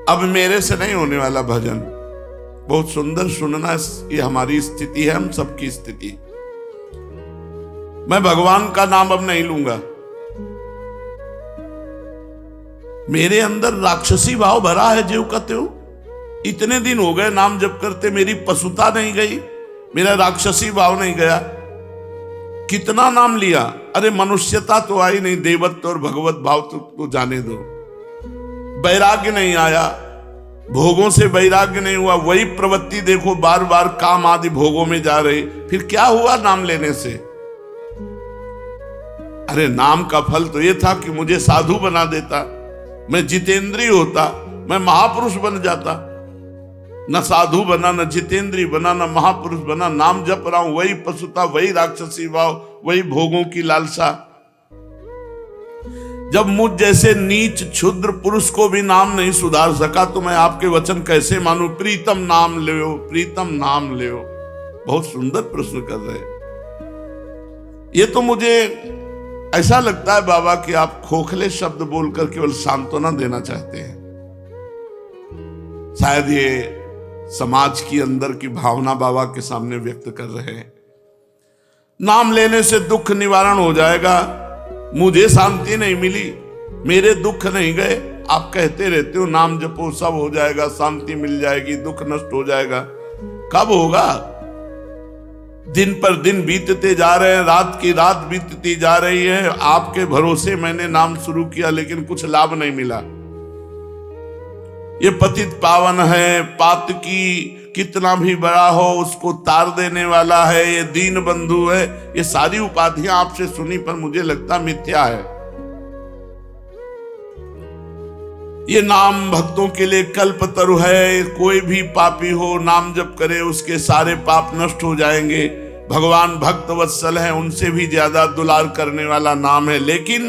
अब मेरे से नहीं होने वाला भजन। बहुत सुंदर सुनना, ये हमारी स्थिति है, हम सबकी स्थिति। मैं भगवान का नाम अब नहीं लूंगा। मेरे अंदर राक्षसी भाव भरा है, ज्यों कहते हो। इतने दिन हो गए नाम जप करते, मेरी पशुता नहीं गई, मेरा राक्षसी भाव नहीं गया। कितना नाम लिया, अरे मनुष्यता तो आई नहीं, देवत्व और भगवत भाव तो जाने दो। वैराग्य नहीं आया, भोगों से वैराग्य नहीं हुआ। वही प्रवृत्ति देखो, बार बार काम आदि भोगों में जा रही। फिर क्या हुआ नाम लेने से? अरे नाम का फल तो यह था कि मुझे साधु बना देता, मैं जितेंद्रिय होता, मैं महापुरुष बन जाता। न साधु बना, न जितेंद्रिय बना, न महापुरुष बना। नाम जप रहा हूं, वही पशुता, वही राक्षसी भाव, वही भोगों की लालसा। जब मुझ जैसे नीच क्षुद्र पुरुष को भी नाम नहीं सुधार सका, तो मैं आपके वचन कैसे मानूं? प्रीतम नाम ले, प्रीतम नाम ले। बहुत सुंदर प्रश्न कर रहे। ये तो मुझे ऐसा लगता है बाबा कि आप खोखले शब्द बोलकर केवल सांत्वना देना चाहते हैं। शायद ये समाज की अंदर की भावना बाबा के सामने व्यक्त कर रहे हैं। नाम लेने से दुख निवारण हो जाएगा। मुझे शांति नहीं मिली, मेरे दुख नहीं गए। आप कहते रहते हो नाम जपो सब हो जाएगा, शांति मिल जाएगी, दुख नष्ट हो जाएगा। कब होगा? दिन पर दिन बीतते जा रहे हैं, रात की रात बीतती जा रही है। आपके भरोसे मैंने नाम शुरू किया, लेकिन कुछ लाभ नहीं मिला। ये पतित पावन है, पातकी कितना भी बड़ा हो उसको तार देने वाला है, ये दीन बंधु है। ये सारी उपाधियां आपसे सुनी, पर मुझे लगता मिथ्या है। ये नाम भक्तों के लिए कल्पतरु है। कोई भी पापी हो नाम जप करे, उसके सारे पाप नष्ट हो जाएंगे। भगवान भक्त वत्सल है, उनसे भी ज्यादा दुलार करने वाला नाम है। लेकिन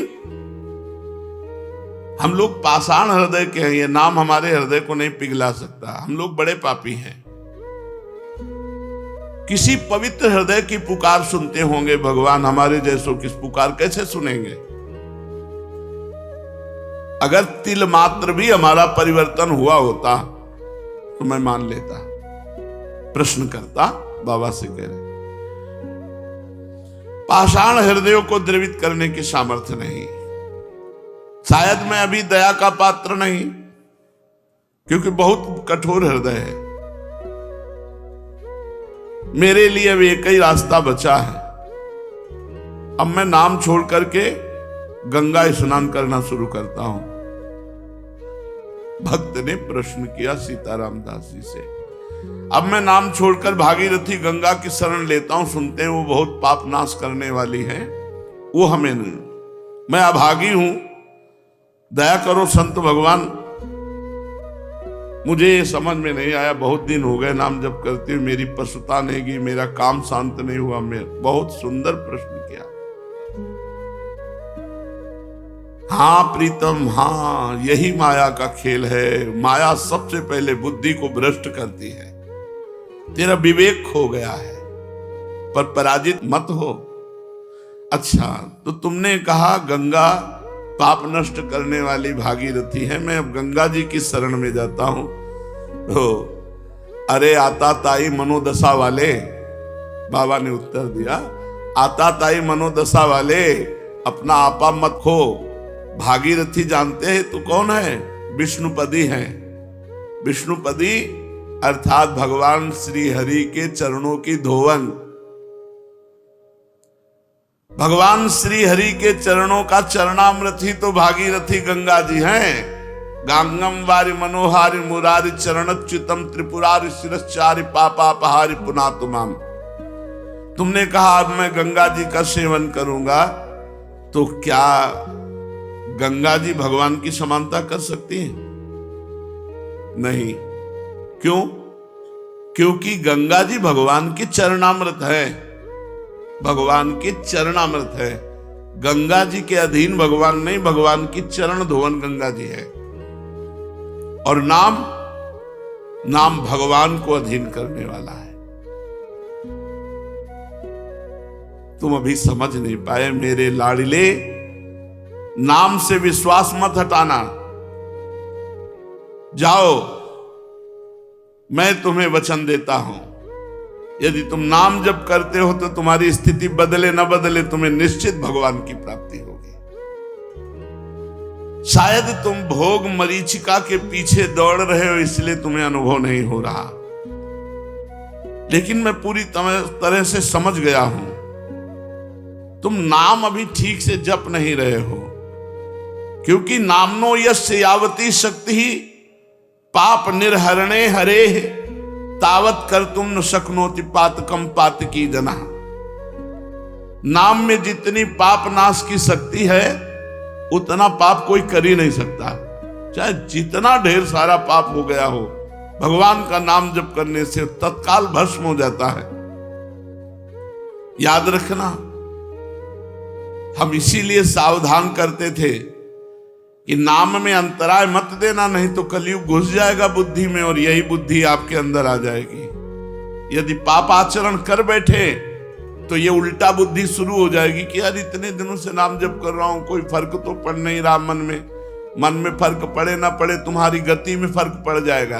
हम लोग पाषाण हृदय के हैं, ये नाम हमारे हृदय को नहीं पिघला सकता। हम लोग बड़े पापी हैं। किसी पवित्र हृदय की पुकार सुनते होंगे भगवान, हमारे जैसों की पुकार कैसे सुनेंगे? अगर तिल मात्र भी हमारा परिवर्तन हुआ होता तो मैं मान लेता। प्रश्न करता, बाबा से कह रहे पाषाण हृदयों को द्रवित करने की सामर्थ्य नहीं। शायद मैं अभी दया का पात्र नहीं, क्योंकि बहुत कठोर हृदय है। मेरे लिए अब एक ही रास्ता बचा है। अब मैं नाम छोड़ करके गंगा स्नान करना शुरू करता हूं। भक्त ने प्रश्न किया सीताराम दास जी से। अब मैं नाम छोड़कर भागीरथी गंगा की शरण लेता हूं। सुनते हैं वो बहुत पाप नाश करने वाली है, वो हमें नहीं। मैं अभागी हूं, दया करो संत भगवान। मुझे ये समझ में नहीं आया, बहुत दिन हो गए नाम जप करते हुए, मेरी पशुता नहीं गई, मेरा काम शांत नहीं हुआ। मैं बहुत सुंदर प्रश्न किया। हाँ प्रीतम, हाँ यही माया का खेल है। माया सबसे पहले बुद्धि को भ्रष्ट करती है। तेरा विवेक खो गया है, पर पराजित मत हो। अच्छा, तो तुमने कहा गंगा पाप नष्ट करने वाली भागीरथी है, मैं अब गंगा जी की शरण में जाता हूं। तो अरे आता ताई मनोदशा वाले, बाबा ने उत्तर दिया, आता ताई मनोदशा वाले, अपना आपा मत खो। भागीरथी जानते हैं तो कौन है? विष्णुपदी है। विष्णुपदी अर्थात भगवान श्री हरि के चरणों की धोवन। भगवान श्री हरि के चरणों का चरणामृत ही तो भागीरथी गंगा जी हैं। गांगम वारि मनोहारि मुरारि चरणच्युतम त्रिपुरारि शिरश्चारि पापापहारि पुनातुमाम। तुमने कहा अब मैं गंगा जी का सेवन करूंगा, तो क्या गंगा जी भगवान की समानता कर सकती हैं? नहीं। क्यों? क्योंकि गंगा जी भगवान की चरणामृत है। भगवान की चरणामृत है। गंगा जी के अधीन भगवान नहीं, भगवान की चरण धोवन गंगा जी है। और नाम भगवान को अधीन करने वाला है। तुम अभी समझ नहीं पाए मेरे लाडले। नाम से विश्वास मत हटाना। जाओ, मैं तुम्हें वचन देता हूं, यदि तुम नाम जप करते हो तो तुम्हारी स्थिति बदले न बदले तुम्हें निश्चित भगवान की प्राप्ति होगी। शायद तुम भोग मरीचिका के पीछे दौड़ रहे हो, इसलिए तुम्हें अनुभव नहीं हो रहा, लेकिन मैं पूरी तरह से समझ गया हूं, तुम नाम अभी ठीक से जप नहीं रहे हो, क्योंकि नामनो यस्य यावती शक्ति ही पाप निर्हरणे हरे तावत कर तुम न शक्नोति पातकम पातकी जना। नाम में जितनी पाप नाश की शक्ति है उतना पाप कोई कर ही नहीं सकता, चाहे जितना ढेर सारा पाप हो गया हो, भगवान का नाम जप करने से तत्काल भस्म हो जाता है। याद रखना, हम इसीलिए सावधान करते थे कि नाम में अंतराय मत देना, नहीं तो कलयुग घुस जाएगा बुद्धि में और यही बुद्धि आपके अंदर आ जाएगी। यदि पाप आचरण कर बैठे तो ये उल्टा बुद्धि शुरू हो जाएगी कि यार इतने दिनों से नाम जप कर रहा हूं, कोई फर्क तो पड़ नहीं रहा मन में फर्क पड़े ना पड़े, तुम्हारी गति में फर्क पड़ जाएगा,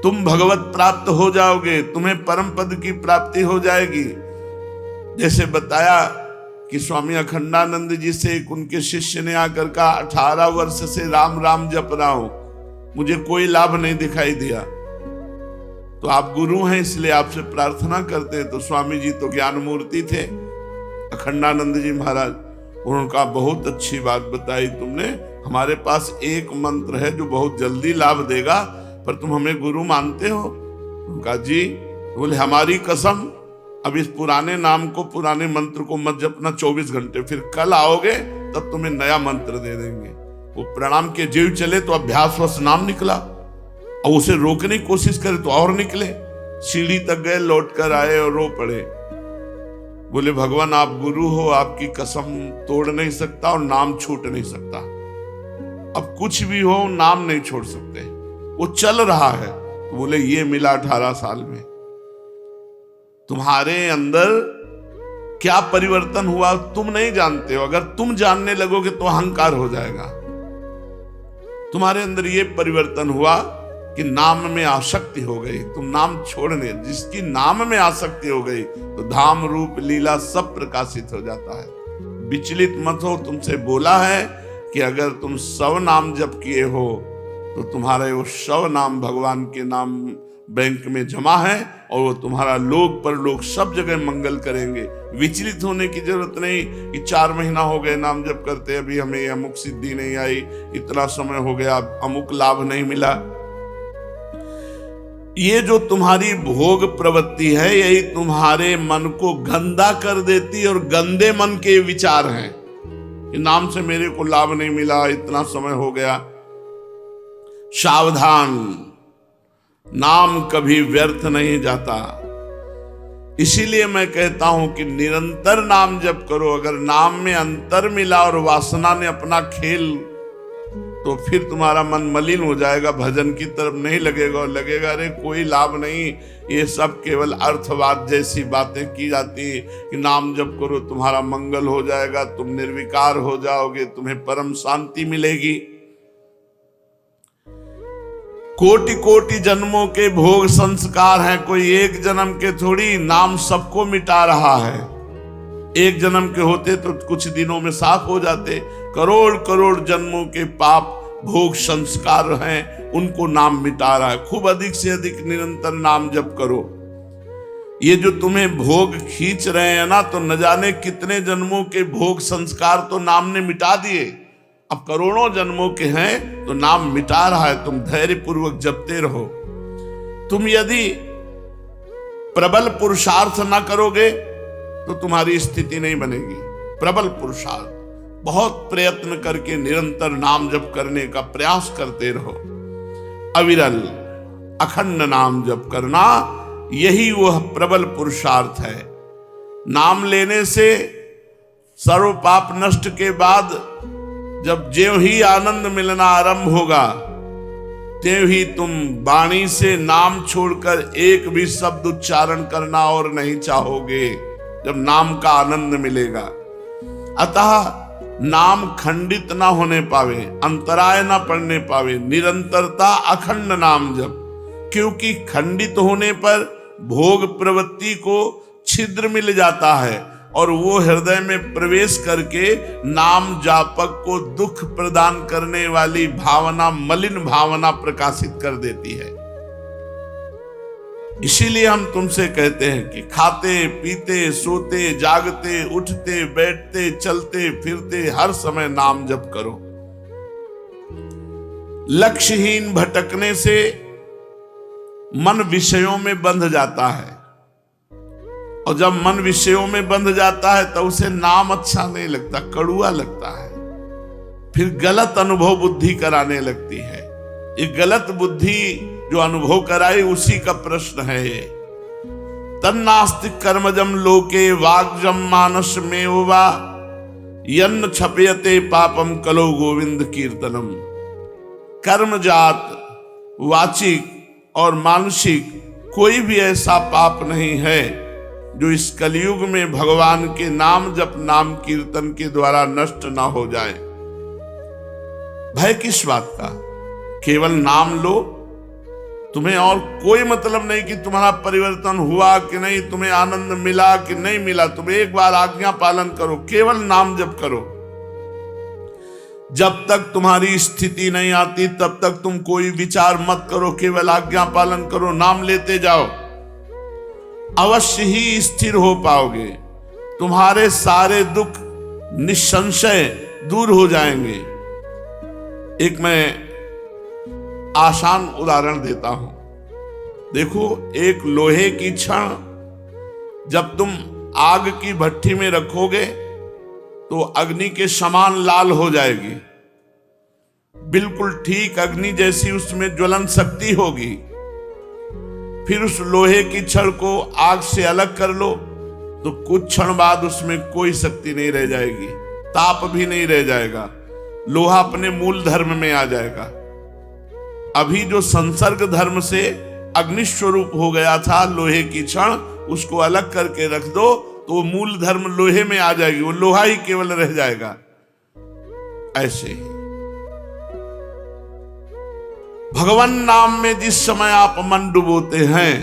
तुम भगवत प्राप्त हो जाओगे, तुम्हें परम पद की प्राप्ति हो जाएगी। जैसे बताया कि स्वामी अखंडानंद जी से एक उनके शिष्य ने आकर कहा, 18 वर्ष से राम राम जप रहा हूं, मुझे कोई लाभ नहीं दिखाई दिया, तो आप गुरु हैं इसलिए आपसे प्रार्थना करते हैं। तो स्वामी जी तो ज्ञान मूर्ति थे, अखंडानंद जी महाराज, उनका बहुत अच्छी बात बताई तुमने, हमारे पास एक मंत्र है जो बहुत जल्दी लाभ देगा, पर तुम हमें गुरु मानते हो? उनका जी, बोले हमारी कसम, अब इस पुराने नाम को, पुराने मंत्र को मत जपना 24 घंटे, फिर कल आओगे तब तुम्हें नया मंत्र दे देंगे। वो प्रणाम के जीव चले तो अभ्यासवश नाम निकला, और उसे रोकने की कोशिश करे तो और निकले, सीढ़ी तक गए, लौट कर आए और रो पड़े। बोले भगवान आप गुरु हो, आपकी कसम तोड़ नहीं सकता और नाम छूट नहीं सकता, अब कुछ भी हो नाम नहीं छोड़ सकते, वो चल रहा है। तो बोले ये मिला 18 साल में, तुम्हारे अंदर क्या परिवर्तन हुआ तुम नहीं जानते हो, अगर तुम जानने लगोगे तो अहंकार हो जाएगा। तुम्हारे अंदर ये परिवर्तन हुआ कि नाम में आसक्ति हो गई, तुम नाम छोड़ने, जिसकी नाम में आसक्ति हो गई तो धाम रूप लीला सब प्रकाशित हो जाता है। विचलित मत हो, तुमसे बोला है कि अगर तुम 100 नाम जप किए हो तो तुम्हारे वो 100 नाम भगवान के नाम बैंक में जमा है और वो तुम्हारा लोक परलोक सब जगह मंगल करेंगे। विचलित होने की जरूरत नहीं कि 4 महीना हो गए नाम जप करते, अभी हमें अमुक सिद्धि नहीं आई, इतना समय हो गया अमुक लाभ नहीं मिला। ये जो तुम्हारी भोग प्रवृत्ति है यही तुम्हारे मन को गंदा कर देती, और गंदे मन के विचार हैं कि नाम से मेरे को लाभ नहीं मिला, इतना समय हो गया। सावधान, नाम कभी व्यर्थ नहीं जाता। इसीलिए मैं कहता हूं कि निरंतर नाम जप करो। अगर नाम में अंतर मिला और वासना ने अपना खेल, तो फिर तुम्हारा मन मलिन हो जाएगा, भजन की तरफ नहीं लगेगा और लगेगा अरे कोई लाभ नहीं, ये सब केवल अर्थवाद जैसी बातें की जाती है कि नाम जप करो तुम्हारा मंगल हो जाएगा, तुम निर्विकार हो जाओगे, तुम्हें परम शांति मिलेगी। कोटि कोटि जन्मों के भोग संस्कार हैं, कोई एक जन्म के थोड़ी, नाम सबको मिटा रहा है। एक जन्म के होते तो कुछ दिनों में साफ हो जाते, करोड़ करोड़ जन्मों के पाप भोग संस्कार हैं, उनको नाम मिटा रहा है। खूब अधिक से अधिक निरंतर नाम जप करो। ये जो तुम्हें भोग खींच रहे हैं ना, तो न जाने कितने जन्मों के भोग संस्कार तो नाम ने मिटा दिए, अब करोड़ों जन्मों के हैं तो नाम मिटा रहा है। तुम धैर्य पूर्वक जपते रहो। तुम यदि प्रबल पुरुषार्थ ना करोगे तो तुम्हारी स्थिति नहीं बनेगी। प्रबल पुरुषार्थ, बहुत प्रयत्न करके निरंतर नाम जप करने का प्रयास करते रहो। अविरल अखंड नाम जप करना, यही वह प्रबल पुरुषार्थ है। नाम लेने से सर्व पाप नष्ट के बाद जब ज्यों ही आनंद मिलना आरंभ होगा, त्यों ही तुम वाणी से नाम छोड़कर एक भी शब्द उच्चारण करना और नहीं चाहोगे, जब नाम का आनंद मिलेगा। अतः नाम खंडित ना होने पावे, अंतराय ना पड़ने पावे, निरंतरता अखंड नाम जप। क्योंकि खंडित होने पर भोग प्रवृत्ति को छिद्र मिल जाता है और वो हृदय में प्रवेश करके नाम जापक को दुख प्रदान करने वाली भावना, मलिन भावना प्रकाशित कर देती है। इसीलिए हम तुमसे कहते हैं कि खाते पीते सोते जागते उठते बैठते चलते फिरते हर समय नाम जप करो। लक्ष्यहीन भटकने से मन विषयों में बंध जाता है, और जब मन विषयों में बंध जाता है तो उसे नाम अच्छा नहीं लगता, कड़ुआ लगता है, फिर गलत अनुभव बुद्धि कराने लगती है। ये गलत बुद्धि जो अनुभव कराए उसी का प्रश्न है ये। तन्नास्ति कर्मजम लोके वाग्जम मानस में वा यन्न छपयते पापम कलो गोविंद कीर्तनम। कर्मजात वाचिक और मानसिक कोई भी ऐसा पाप नहीं है जो इस कलयुग में भगवान के नाम जप नाम कीर्तन के द्वारा नष्ट ना हो जाए। भय किस बात का? केवल नाम लो, तुम्हें और कोई मतलब नहीं कि तुम्हारा परिवर्तन हुआ कि नहीं, तुम्हें आनंद मिला कि नहीं मिला। तुम एक बार आज्ञा पालन करो, केवल नाम जप करो। जब तक तुम्हारी स्थिति नहीं आती तब तक तुम कोई विचार मत करो, केवल आज्ञा पालन करो, नाम लेते जाओ, अवश्य ही स्थिर हो पाओगे। तुम्हारे सारे दुख निसंशय दूर हो जाएंगे। एक मैं आसान उदाहरण देता हूं। देखो, एक लोहे की छड़ जब तुम आग की भट्ठी में रखोगे तो अग्नि के समान लाल हो जाएगी, बिल्कुल ठीक अग्नि जैसी उसमें ज्वलन शक्ति होगी। फिर उस लोहे की छड़ को आग से अलग कर लो तो कुछ क्षण बाद उसमें कोई शक्ति नहीं रह जाएगी, ताप भी नहीं रह जाएगा, लोहा अपने मूल धर्म में आ जाएगा। अभी जो संसर्ग धर्म से अग्नि स्वरूप हो गया था लोहे की छड़, उसको अलग करके रख दो तो वो मूल धर्म लोहे में आ जाएगी, वो लोहा ही केवल रह जाएगा। ऐसे ही भगवान नाम में जिस समय आप मन डुबोते हैं,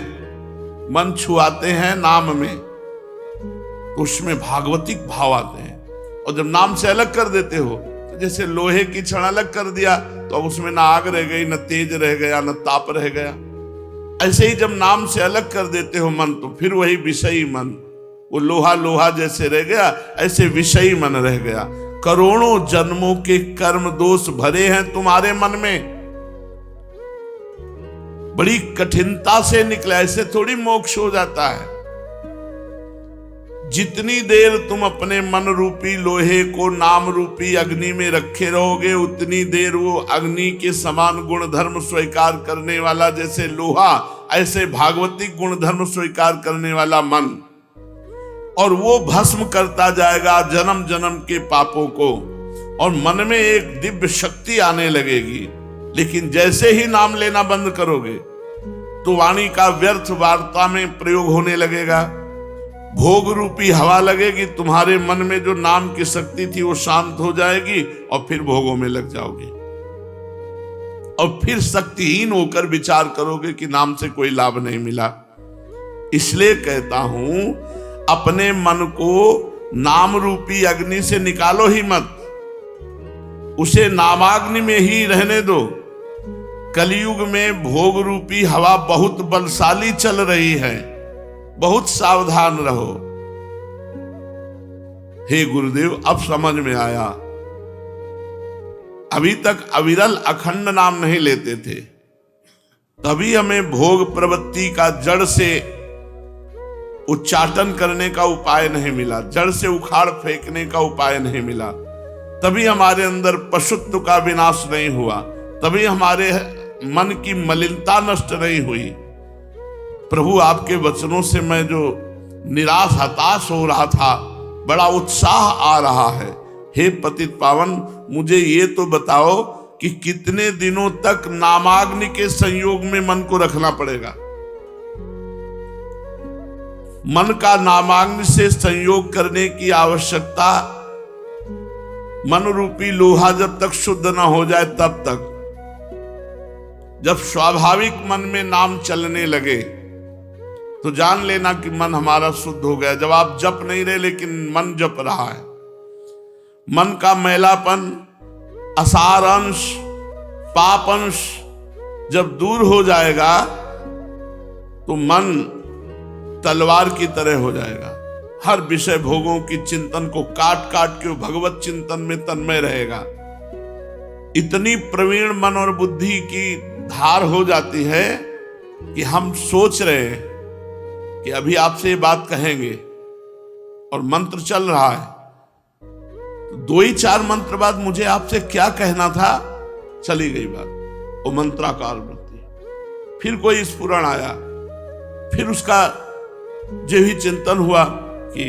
मन छुआते हैं नाम में, तो उसमें भागवतिक भाव आते हैं। और जब नाम से अलग कर देते हो तो जैसे लोहे की छड़ अलग कर दिया तो अब उसमें ना आग रह गई, न तेज रह गया, न ताप रह गया। ऐसे ही जब नाम से अलग कर देते हो मन, तो फिर वही विषयी मन, वो लोहा लोहा जैसे रह गया, ऐसे विषयी मन रह गया। करोड़ों जन्मों के कर्म दोष भरे हैं तुम्हारे मन में, बड़ी कठिनता से निकला, ऐसे थोड़ी मोक्ष हो जाता है। जितनी देर तुम अपने मन रूपी लोहे को नाम रूपी अग्नि में रखे रहोगे, उतनी देर वो अग्नि के समान गुणधर्म स्वीकार करने वाला जैसे लोहा, ऐसे भागवतिक गुणधर्म स्वीकार करने वाला मन, और वो भस्म करता जाएगा जन्म जन्म के पापों को, और मन में एक दिव्य शक्ति आने लगेगी। लेकिन जैसे ही नाम लेना बंद करोगे तो वाणी का व्यर्थ वार्ता में प्रयोग होने लगेगा, भोग रूपी हवा लगेगी, तुम्हारे मन में जो नाम की शक्ति थी वो शांत हो जाएगी और फिर भोगों में लग जाओगे, और फिर शक्तिहीन होकर विचार करोगे कि नाम से कोई लाभ नहीं मिला। इसलिए कहता हूं, अपने मन को नाम रूपी अग्नि से निकालो ही मत, उसे नामाग्नि में ही रहने दो। कलयुग में भोग रूपी हवा बहुत बलशाली चल रही है, बहुत सावधान रहो। हे गुरुदेव, अब समझ में आया। अभी तक अविरल अखंड नाम नहीं लेते थे, तभी हमें भोग प्रवृत्ति का जड़ से उच्चाटन करने का उपाय नहीं मिला, जड़ से उखाड़ फेंकने का उपाय नहीं मिला, तभी हमारे अंदर पशुत्व का विनाश नहीं हुआ, तभी हमारे मन की मलिनता नष्ट नहीं हुई। प्रभु, आपके वचनों से मैं जो निराश हताश हो रहा था, बड़ा उत्साह आ रहा है। हे पतित पावन, मुझे ये तो बताओ कि कितने दिनों तक नामाग्नि के संयोग में मन को रखना पड़ेगा? मन का नामाग्नि से संयोग करने की आवश्यकता मन रूपी लोहा जब तक शुद्ध ना हो जाए तब तक। जब स्वाभाविक मन में नाम चलने लगे तो जान लेना कि मन हमारा शुद्ध हो गया। जब आप जप नहीं रहे लेकिन मन जप रहा है, मन का मैलापन, असार अंश, पाप अंश जब दूर हो जाएगा तो मन तलवार की तरह हो जाएगा। हर विषय भोगों की चिंतन को काट काट के भगवत चिंतन में तन्मय रहेगा। इतनी प्रवीण मन और बुद्धि की धार हो जाती है कि हम सोच रहे हैं कि अभी आपसे ये बात कहेंगे और मंत्र चल रहा है, तो 2-4 मंत्र बाद मुझे आपसे क्या कहना था, चली गई बात। वो मंत्राकार वृत्ति। फिर कोई स्फुरण आया, फिर उसका जो ही चिंतन हुआ कि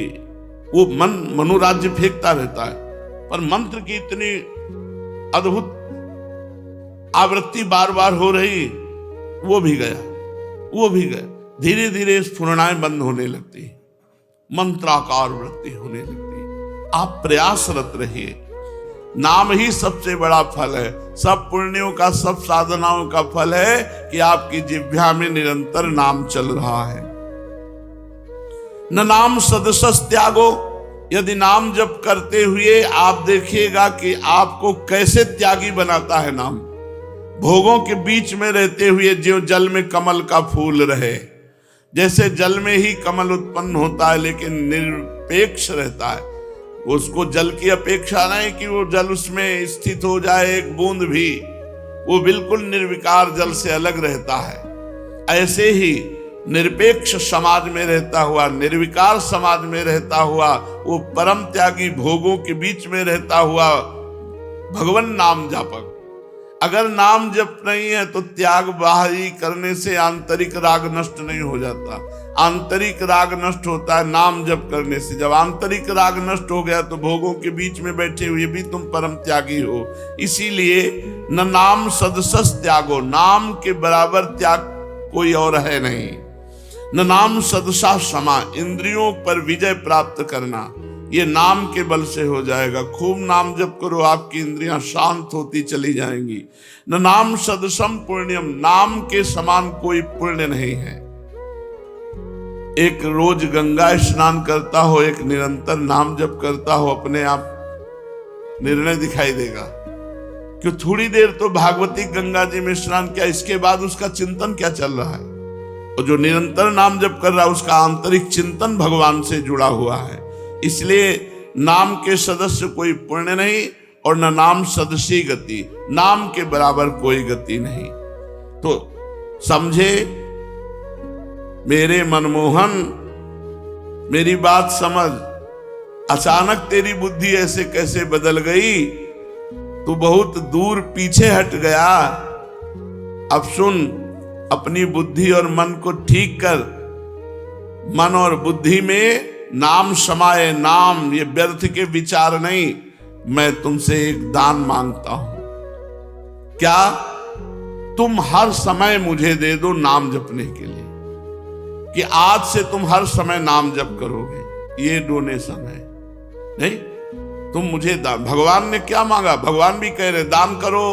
वो मन मनोराज्य फेंकता रहता है, पर मंत्र की इतनी अद्भुत आवृत्ति बार बार हो रही, वो भी गया। धीरे धीरे स्फुरणाएं बंद होने लगती, मंत्राकार वृत्ति होने लगती। आप प्रयासरत रहिए। नाम ही सबसे बड़ा फल है। सब पुण्यों का, सब साधनाओं का फल है कि आपकी जिह्वा में निरंतर नाम चल रहा है। न नाम सदसस त्यागो। यदि नाम जप करते हुए आप देखिएगा कि आपको कैसे त्यागी बनाता है नाम। भोगों के बीच में रहते हुए जो जल में कमल का फूल रहे, जैसे जल में ही कमल उत्पन्न होता है लेकिन निरपेक्ष रहता है, उसको जल की अपेक्षा नहीं कि वो जल उसमें स्थित हो जाए एक बूंद भी, वो बिल्कुल निर्विकार जल से अलग रहता है। ऐसे ही निरपेक्ष समाज में रहता हुआ, निर्विकार समाज में रहता हुआ, वो परम त्यागी भोगों के बीच में रहता हुआ भगवान नाम जापक। अगर नाम जप नहीं है तो त्याग बाहरी करने से आंतरिक राग नष्ट नहीं हो जाता। आंतरिक राग नष्ट होता है नाम जप करने से। जब आंतरिक राग नष्ट हो गया तो भोगों के बीच में बैठे हुए भी तुम परम त्यागी हो। इसीलिए न नाम सदसस त्यागो। नाम के बराबर त्याग कोई और है नहीं। न नाम सदसा क्षमा। इंद्रियों पर विजय प्राप्त करना ये नाम के बल से हो जाएगा। खूब नाम जप करो, आपकी इंद्रियां शांत होती चली जाएंगी। न नाम सदसम पुण्यम। नाम के समान कोई पुण्य नहीं है। एक रोज गंगा स्नान करता हो, एक निरंतर नाम जप करता हो, अपने आप निर्णय दिखाई देगा। क्यों थोड़ी देर तो भागवती गंगा जी में स्नान किया, इसके बाद उसका चिंतन क्या चल रहा है। और जो निरंतर नाम जप कर रहा है उसका आंतरिक चिंतन भगवान से जुड़ा हुआ है। इसलिए नाम के सदस्य कोई पुण्य नहीं और न नाम सदसी गति। नाम के बराबर कोई गति नहीं। तो समझे मेरे मनमोहन, मेरी बात समझ। अचानक तेरी बुद्धि ऐसे कैसे बदल गई, तू बहुत दूर पीछे हट गया। अब सुन, अपनी बुद्धि और मन को ठीक कर। मन और बुद्धि में नाम समाये। नाम ये व्यर्थ के विचार नहीं। मैं तुमसे एक दान मांगता हूं। क्या? तुम हर समय मुझे दे दो नाम जपने के लिए, कि आज से तुम हर समय नाम जप करोगे। ये डोनेशन है नहीं, तुम मुझे दान। भगवान ने क्या मांगा? भगवान भी कह रहे दान करो।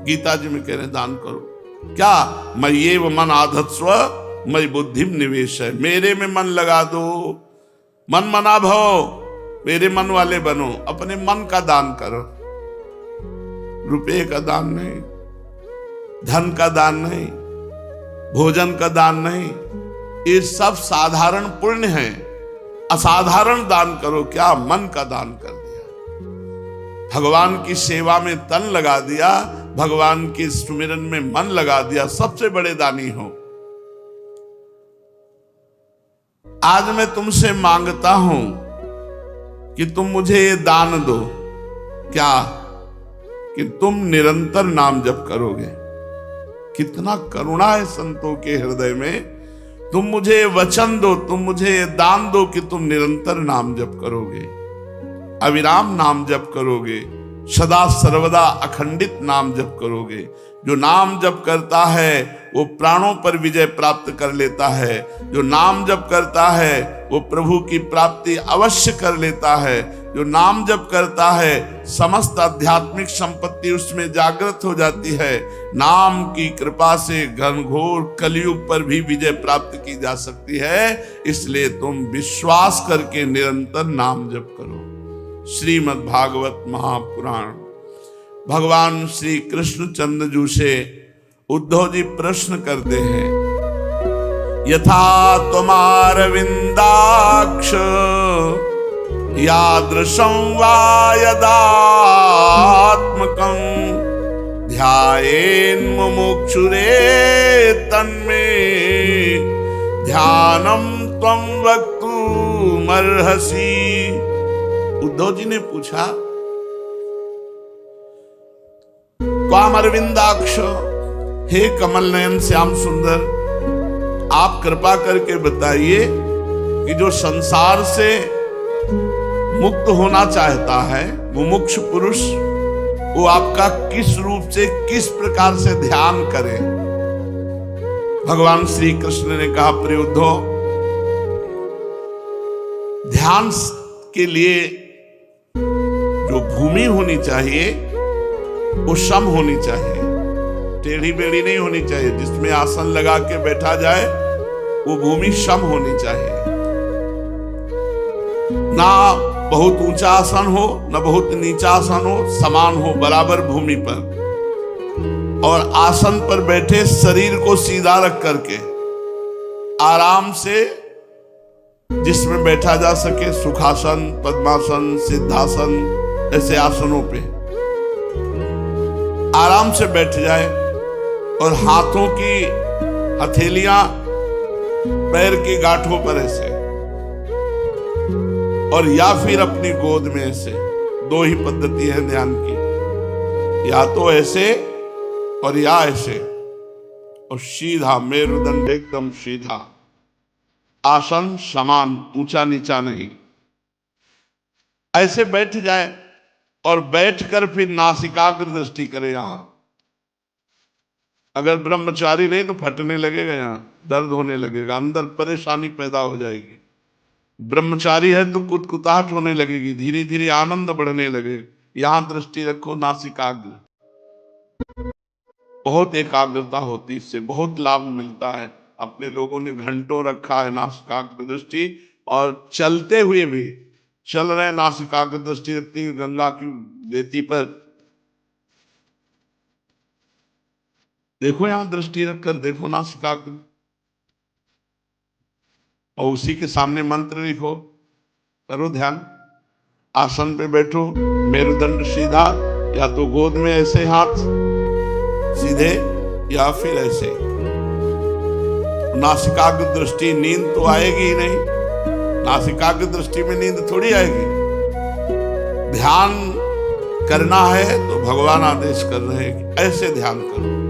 गीता जी में कह रहे दान करो। क्या? मैं ये वो मन आधत्स्व मैं बुद्धि निवेश है। मेरे में मन लगा दो। मन मना भव, मेरे मन वाले बनो। अपने मन का दान करो। रुपये का दान नहीं, धन का दान नहीं, भोजन का दान नहीं। ये सब साधारण पुण्य है। असाधारण दान करो। क्या? मन का दान कर दिया। भगवान की सेवा में तन लगा दिया, भगवान के सुमिरन में मन लगा दिया। सबसे बड़े दानी हो। आज मैं तुमसे मांगता हूं कि तुम मुझे ये दान दो। क्या? कि तुम निरंतर नाम जप करोगे। कितना करुणा है संतों के हृदय में। तुम मुझे वचन दो, तुम मुझे दान दो कि तुम निरंतर नाम जप करोगे, अविराम नाम जप करोगे, सदा सर्वदा अखंडित नाम जप करोगे। जो नाम जप करता है वो प्राणों पर विजय प्राप्त कर लेता है। जो नाम जप करता है वो प्रभु की प्राप्ति अवश्य कर लेता है। जो नाम जप करता है समस्त आध्यात्मिक संपत्ति उसमें जागृत हो जाती है। नाम की कृपा से घनघोर कलयुग पर भी विजय प्राप्त की जा सकती है। इसलिए तुम विश्वास करके निरंतर नाम जप करो। श्रीमद् भागवत महापुराण। भगवान श्री कृष्णचंद्र जी से उद्धव जी प्रश्न करते हैं, यथा तुम्हारविंदाक्ष यादृशं वा यदात्मकं ध्यायेन् मुमुक्षुरे तन्मे ध्यानम त्वं वक्तुमर्हसि। उद्धव जी ने पूछा, त्वाम अरविंदाक्ष, हे कमल नयन श्याम सुंदर, आप कृपा करके बताइए कि जो संसार से मुक्त होना चाहता है मुमुक्ष पुरुष, वो आपका किस रूप से किस प्रकार से ध्यान करे। भगवान श्री कृष्ण ने कहा, प्रिय उद्धव, ध्यान के लिए जो भूमि होनी चाहिए वो सम होनी चाहिए, टेढ़ी बेढ़ी नहीं होनी चाहिए। जिसमें आसन लगा के बैठा जाए वो भूमि सम होनी चाहिए। ना बहुत ऊंचा आसन हो न बहुत नीचा आसन हो, समान हो बराबर भूमि पर। और आसन पर बैठे शरीर को सीधा रख करके आराम से जिसमें बैठा जा सके, सुखासन, पद्मासन, सिद्धासन, ऐसे आसनों पे आराम से बैठ जाए और हाथों की हथेलियां पैर की गांठों पर ऐसे, और या फिर अपनी गोद में ऐसे। दो ही पद्धति है ध्यान की, या तो ऐसे और या ऐसे। और सीधा मेरुदंड एकदम सीधा, आसन समान, ऊंचा नीचा नहीं, ऐसे बैठ जाए। और बैठकर फिर नासिकाग्र दृष्टि करे। यहां अगर ब्रह्मचारी नहीं तो फटने लगेगा, यहां दर्द होने लगेगा, अंदर परेशानी पैदा हो जाएगी। ब्रह्मचारी है तो कुतकुताहट होने लगेगी, धीरे धीरे आनंद बढ़ने लगेगा। यहां दृष्टि रखो, नासिकाग्र। बहुत एकाग्रता होती, इससे बहुत लाभ मिलता है। अपने लोगों ने घंटों रखा है नासिकाग्र दृष्टि, और चलते हुए भी चल रहे नासिकाग्र दृष्टि रखती, गंगा की रेती पर देखो, यहां दृष्टि रखकर देखो नासिकाग्र, और उसी के सामने मंत्र लिखो, करो ध्यान। आसन पे बैठो, मेरुदंड सीधा, या तो गोद में ऐसे हाथ सीधे या फिर ऐसे। नासिकाग्र दृष्टि, नींद तो आएगी ही नहीं। नासिकाग्र दृष्टि में नींद थोड़ी आएगी। ध्यान करना है तो भगवान आदेश कर रहे हैं कि ऐसे ध्यान करो।